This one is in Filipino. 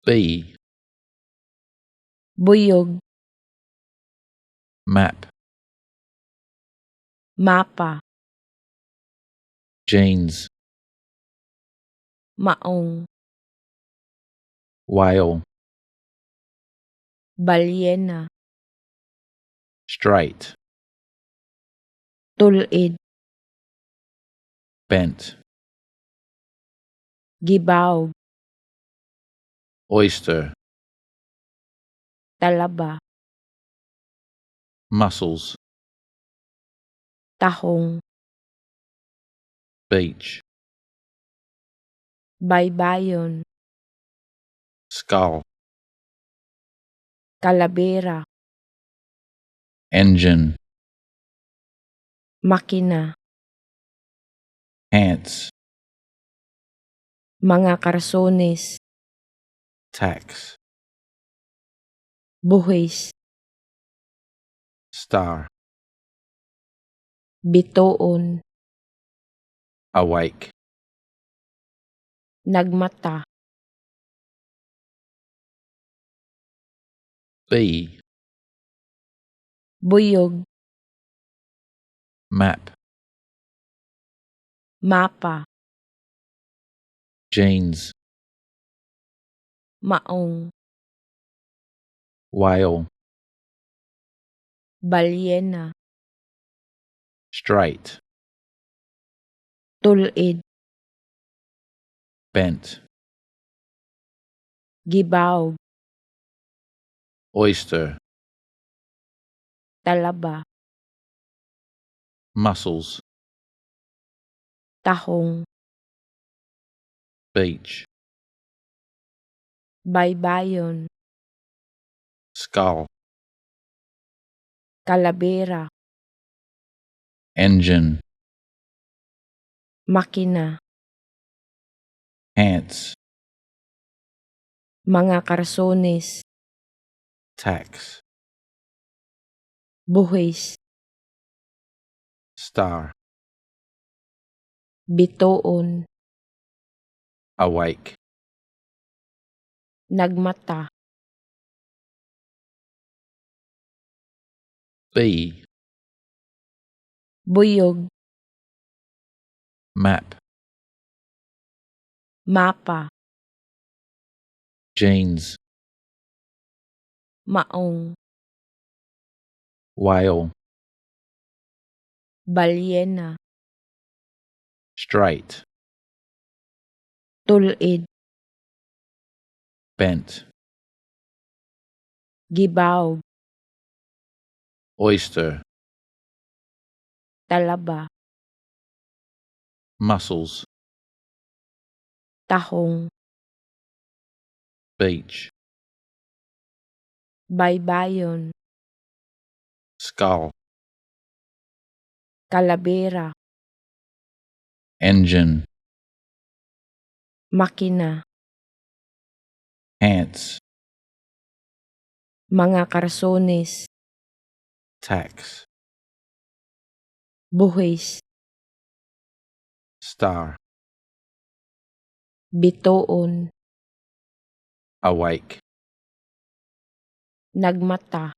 B. Buyog, Map. mapa, Jeans. maong, Whale. balyena, Straight. tulid, Bent. gibawg, Oyster. talaba, Mussels. tahong, Beach. baybayon, Skull. kalabera, Engine. makina, Ants. mga karsones, Tax. buhis, Star. bituon, Awake. nagmata, B. buyog, Map. mapa, Jeans. maong, Whale. balyena, Straight. tulid, Bent. gibawg, Oyster. talaba, Mussels. tahong, Beach. baybayon, Skull. kalabera, Engine. makina, Ants. mga karsones, Tax. buhis, Star. bituon, Awake. nagmata, B. buyog, Map. mapa, Jeans. maong, Whale. balyena, Straight. tulid, Bent. gibawg, Oyster. talaba, Mussels. tahong, Beach. baybayon, Skull. kalabera, Engine. makina, Ants. mga karsones, Tax. buhis, Star. bituon, Awake. nagmata.